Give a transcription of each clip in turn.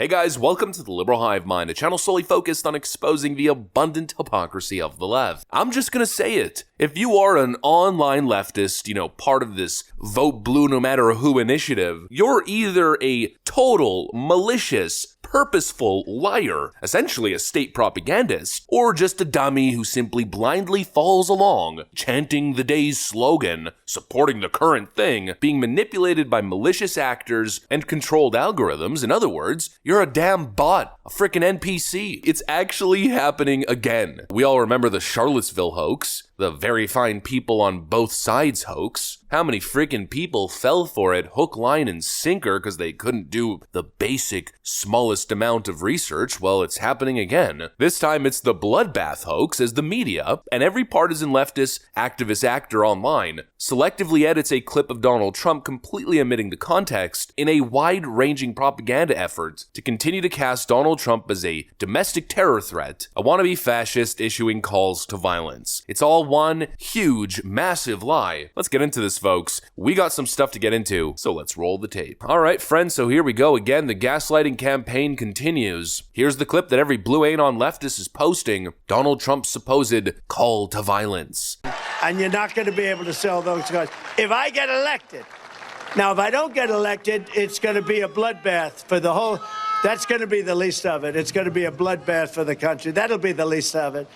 Hey guys, welcome to the Liberal Hive Mind, a channel solely focused on exposing the abundant hypocrisy of the left. I'm just gonna say it. If you are an online leftist, part of this vote blue no matter who initiative, you're either a total, malicious, purposeful liar, essentially a state propagandist, or just a dummy who simply blindly follows along, chanting the day's slogan, supporting the current thing, being manipulated by malicious actors and controlled algorithms. In other words, you're a damn bot, a frickin' NPC. It's actually happening again. We all remember the Charlottesville hoax, the very fine people on both sides hoax. How many freaking people fell for it hook, line, and sinker because they couldn't do the basic, smallest amount of research? Well, it's happening again. This time it's the Bloodbath hoax, as the media and every partisan leftist activist actor online selectively edits a clip of Donald Trump completely omitting the context in a wide-ranging propaganda effort to continue to cast Donald Trump as a domestic terror threat, a wannabe fascist issuing calls to violence. It's all one huge, massive lie. Let's get into this, folks. We got some stuff to get into, so let's roll the tape. All right, friends, so here we go again. The gaslighting campaign continues. Here's the clip that every blue anon leftist is posting. Donald Trump's supposed call to violence. And you're not going to be able to sell those cars. If I get elected, now if I don't get elected, it's going to be a bloodbath for the whole, that's going to be the least of it. It's going to be a bloodbath for the country. That'll be the least of it.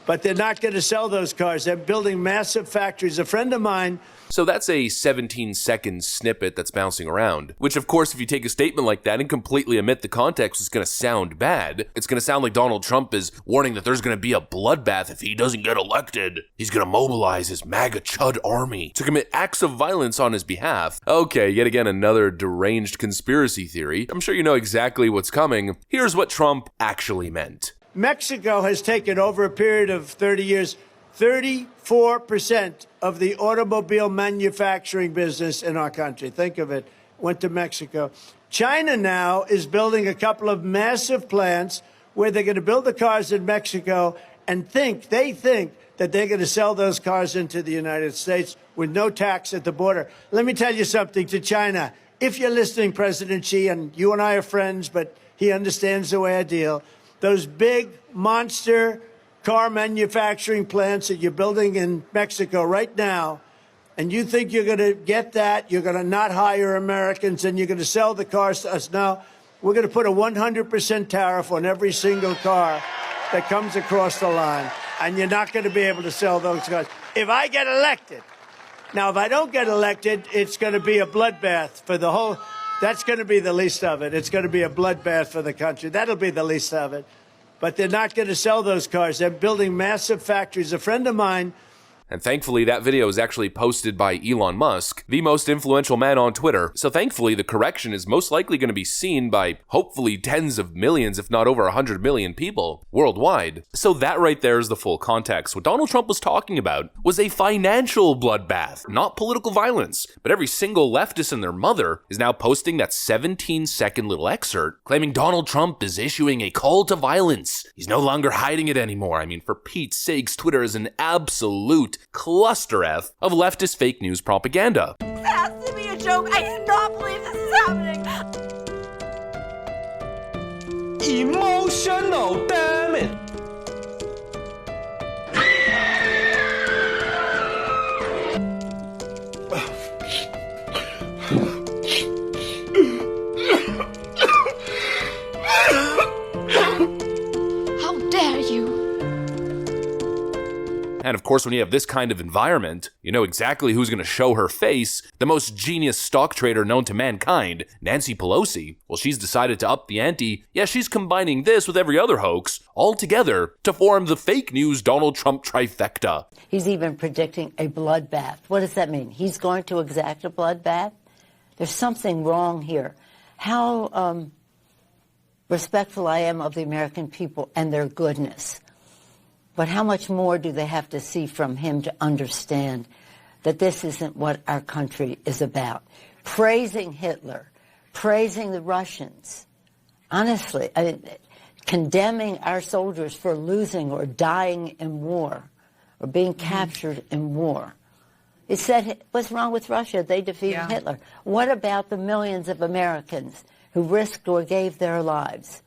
But they're not going to sell those cars. They're building massive factories. A friend of mine. So that's a 17-second snippet that's bouncing around, which of course if you take a statement like that and completely omit the context, it's going to sound bad. It's going to sound like Donald Trump is warning that there's going to be a bloodbath if he doesn't get elected. He's going to mobilize his MAGA chud army to commit acts of violence on his behalf. Okay, yet again another deranged conspiracy theory. I'm sure you know exactly what's coming. Here's what Trump actually meant. Mexico has taken over a period of 30 years, 34% of the automobile manufacturing business in our country. Think of it, went to Mexico. China now is building a couple of massive plants where they're going to build the cars in Mexico and they think that they're going to sell those cars into the United States with no tax at the border. Let me tell you something to China. If you're listening, President Xi, and you and I are friends, but he understands the way I deal, those big monster car manufacturing plants that you're building in Mexico right now, and you think you're going to get that, you're going to not hire Americans, and you're going to sell the cars to us. Now, we're going to put a 100% tariff on every single car that comes across the line, and you're not going to be able to sell those cars. If I get elected, now if I don't get elected, it's going to be a bloodbath for the whole. That's going to be the least of it. It's going to be a bloodbath for the country. That'll be the least of it. But they're not going to sell those cars. They're building massive factories. A friend of mine. And thankfully, that video is actually posted by Elon Musk, the most influential man on Twitter. So thankfully, the correction is most likely going to be seen by hopefully tens of millions, if not over 100 million people worldwide. So that right there is the full context. What Donald Trump was talking about was a financial bloodbath, not political violence. But every single leftist and their mother is now posting that 17-second little excerpt claiming Donald Trump is issuing a call to violence. He's no longer hiding it anymore. I mean, for Pete's sakes, Twitter is an absolute cluster F of leftist fake news propaganda. This has to be a joke. I cannot believe this is happening. Emotional, damn it. How dare you? And of course, when you have this kind of environment, you know exactly who's going to show her face. The most genius stock trader known to mankind, Nancy Pelosi. Well, she's decided to up the ante. Yeah, she's combining this with every other hoax all together to form the fake news Donald Trump trifecta. He's even predicting a bloodbath. What does that mean? He's going to exact a bloodbath? There's something wrong here. How respectful I am of the American people and their goodness. But how much more do they have to see from him to understand that this isn't what our country is about? Praising Hitler, praising the Russians, honestly, condemning our soldiers for losing or dying in war or being captured in war. It said, what's wrong with Russia? They defeated Hitler. What about the millions of Americans who risked or gave their lives.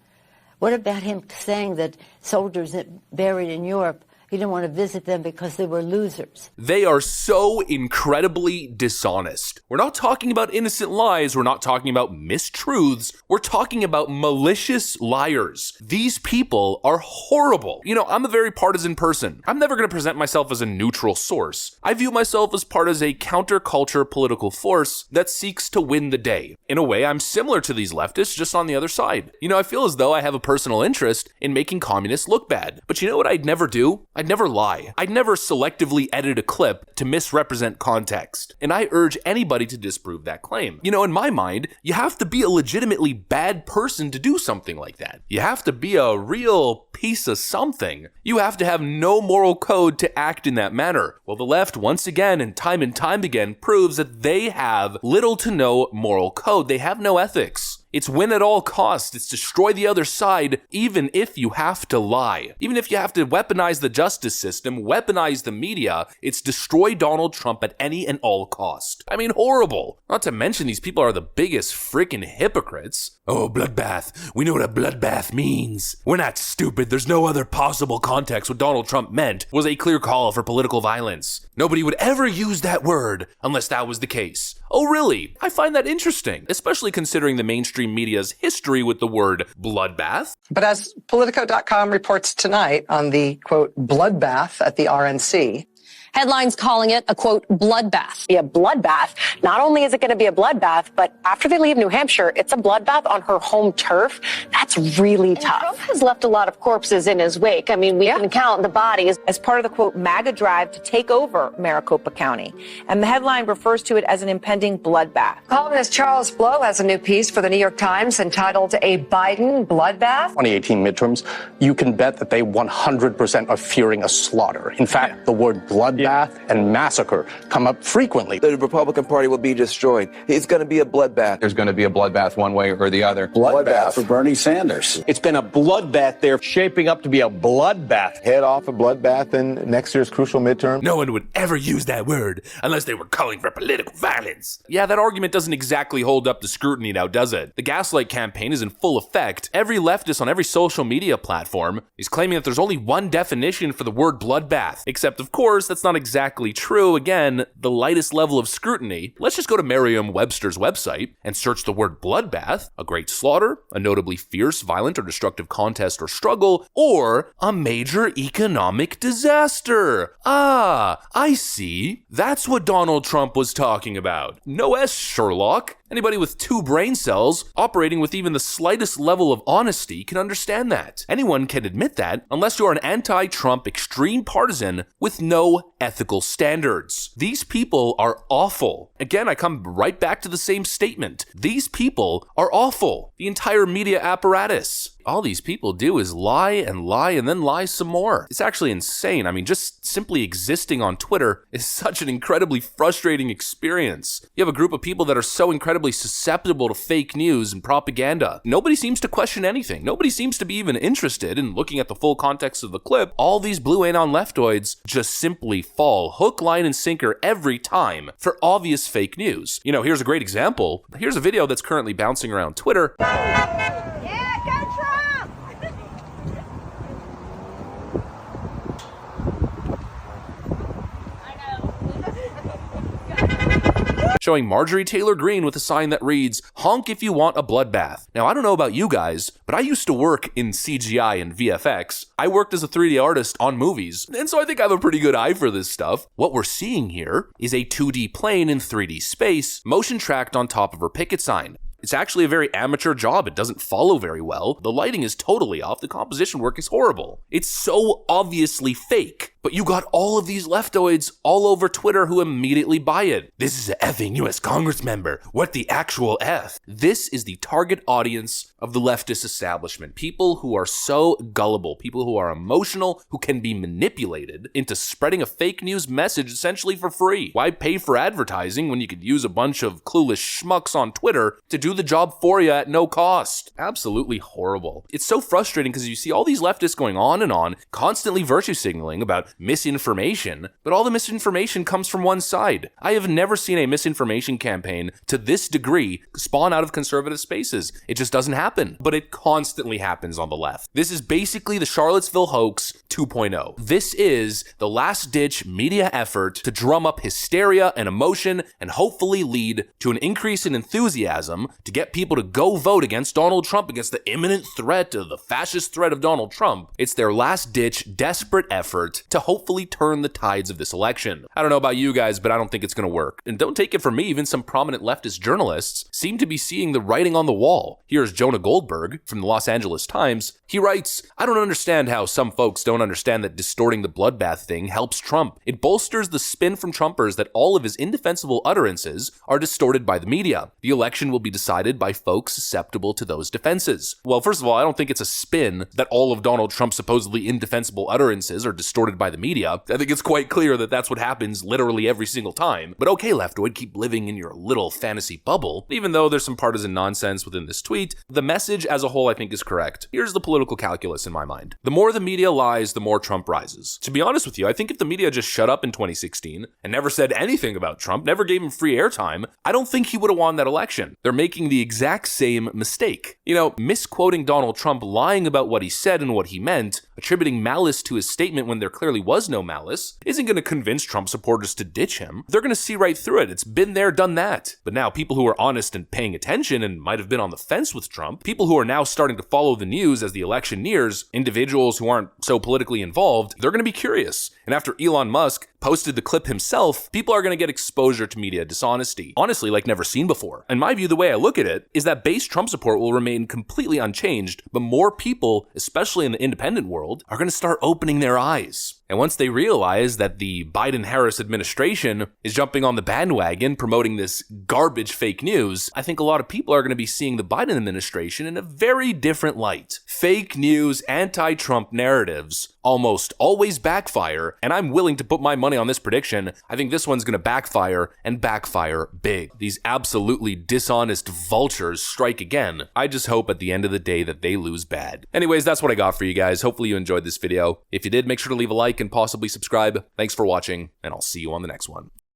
What about him saying that soldiers buried in Europe, he didn't want to visit them because they were losers? They are so incredibly dishonest. We're not talking about innocent lies. We're not talking about mistruths. We're talking about malicious liars. These people are horrible. You know, I'm a very partisan person. I'm never going to present myself as a neutral source. I view myself as part of a counterculture political force that seeks to win the day. In a way, I'm similar to these leftists, just on the other side. You know, I feel as though I have a personal interest in making communists look bad. But you know what I'd never do? I'd never lie. I'd never selectively edit a clip to misrepresent context. And I urge anybody to disprove that claim. You know, in my mind, you have to be a legitimately bad person to do something like that. You have to be a real piece of something. You have to have no moral code to act in that manner. Well, the left, once again and time again, proves that they have little to no moral code. They have no ethics. It's win at all costs. It's destroy the other side, even if you have to lie. Even if you have to weaponize the justice system, weaponize the media, it's destroy Donald Trump at any and all cost. I mean, horrible. Not to mention these people are the biggest freaking hypocrites. Oh, bloodbath. We know what a bloodbath means. We're not stupid. There's no other possible context. What Donald Trump meant was a clear call for political violence. Nobody would ever use that word unless that was the case. Oh, really? I find that interesting, especially considering the mainstream media's history with the word bloodbath. But as Politico.com reports tonight on the, quote, bloodbath at the RNC, headlines calling it a, quote, bloodbath. Be a bloodbath. Not only is it going to be a bloodbath, but after they leave New Hampshire, it's a bloodbath on her home turf. That's really tough. Trump has left a lot of corpses in his wake. I mean, we can count the bodies. As part of the, quote, MAGA drive to take over Maricopa County. And the headline refers to it as an impending bloodbath. columnist Charles Blow has a new piece for the New York Times entitled A Biden Bloodbath. 2018 midterms, you can bet that they 100% are fearing a slaughter. In fact, the word bloodbath and massacre come up frequently. The Republican Party will be destroyed. It's going to be a bloodbath. There's going to be a bloodbath one way or the other. Bloodbath for Bernie Sanders. It's been a bloodbath there, shaping up to be a bloodbath. Head off a bloodbath in next year's crucial midterm. No one would ever use that word unless they were calling for political violence. Yeah, that argument doesn't exactly hold up to scrutiny now, does it? The gaslight campaign is in full effect. Every leftist on every social media platform is claiming that there's only one definition for the word bloodbath. Except, of course, that's not exactly true. Again, the lightest level of scrutiny. Let's just go to Merriam-Webster's website and search the word bloodbath, a great slaughter, a notably fierce, violent, or destructive contest or struggle, or a major economic disaster. Ah, I see. That's what Donald Trump was talking about. No S, Sherlock. Anybody with 2 brain cells operating with even the slightest level of honesty can understand that. Anyone can admit that unless you're an anti-Trump extreme partisan with no ethical standards. These people are awful. Again, I come right back to the same statement. These people are awful. The entire media apparatus. All these people do is lie and then lie some more. It's actually insane. I mean, just simply existing on Twitter is such an incredibly frustrating experience. You have a group of people that are so incredibly susceptible to fake news and propaganda. Nobody seems to question anything. Nobody seems to be even interested in looking at the full context of the clip. All these blue anon leftoids just simply fall hook, line, and sinker every time for obvious fake news. You know, here's a great example. Here's a video that's currently bouncing around Twitter. Showing Marjorie Taylor Greene with a sign that reads, "Honk if you want a bloodbath." Now, I don't know about you guys, but I used to work in CGI and VFX. I worked as a 3D artist on movies, and so I think I have a pretty good eye for this stuff. What we're seeing here is a 2D plane in 3D space, motion tracked on top of her picket sign. It's actually a very amateur job. It doesn't follow very well. The lighting is totally off. The composition work is horrible. It's so obviously fake. But you got all of these leftoids all over Twitter who immediately buy it. This is a effing US Congress member. What the actual F? This is the target audience of the leftist establishment. People who are so gullible, people who are emotional, who can be manipulated into spreading a fake news message essentially for free. Why pay for advertising when you could use a bunch of clueless schmucks on Twitter to do the job for you at no cost? Absolutely horrible. It's so frustrating because you see all these leftists going on, constantly virtue signaling about misinformation, but all the misinformation comes from one side. I have never seen a misinformation campaign to this degree spawn out of conservative spaces. It just doesn't happen, but it constantly happens on the left. This is basically the Charlottesville hoax 2.0. This is the last-ditch media effort to drum up hysteria and emotion and hopefully lead to an increase in enthusiasm to get people to go vote against Donald Trump, against the imminent threat of the fascist threat of Donald Trump. It's their last-ditch, desperate effort to hopefully turn the tides of this election. I don't know about you guys, but I don't think it's going to work. And don't take it from me, even some prominent leftist journalists seem to be seeing the writing on the wall. Here's Jonah Goldberg from the Los Angeles Times. He writes, "I don't understand how some folks don't understand that distorting the bloodbath thing helps Trump. It bolsters the spin from Trumpers that all of his indefensible utterances are distorted by the media. The election will be decided by folks susceptible to those defenses." Well, first of all, I don't think it's a spin that all of Donald Trump's supposedly indefensible utterances are distorted by the media. I think it's quite clear that that's what happens literally every single time. But okay, leftoid, keep living in your little fantasy bubble. Even though there's some partisan nonsense within this tweet, the message as a whole I think is correct. Here's the political calculus in my mind. The more the media lies, the more Trump rises. To be honest with you, I think if the media just shut up in 2016 and never said anything about Trump, never gave him free airtime, I don't think he would have won that election. They're making the exact same mistake. You know, misquoting Donald Trump, lying about what he said and what he meant, attributing malice to his statement when there clearly was no malice, isn't going to convince Trump supporters to ditch him. They're going to see right through it. It's been there, done that. But now people who are honest and paying attention and might have been on the fence with Trump, people who are now starting to follow the news as the election nears, individuals who aren't so politically involved, they're going to be curious. And after Elon Musk posted the clip himself, people are going to get exposure to media dishonesty. Honestly, like never seen before. In my view, the way I look at it is that base Trump support will remain completely unchanged, but more people, especially in the independent world, are going to start opening their eyes. And once they realize that the Biden-Harris administration is jumping on the bandwagon promoting this garbage fake news, I think a lot of people are going to be seeing the Biden administration in a very different light. Fake news, anti-Trump narratives almost always backfire, and I'm willing to put my money on this prediction. I think this one's going to backfire and backfire big. These absolutely dishonest vultures strike again. I just hope at the end of the day that they lose bad. Anyways, that's what I got for you guys. Hopefully you enjoyed this video. If you did, make sure to leave a like and possibly subscribe. Thanks for watching, and I'll see you on the next one.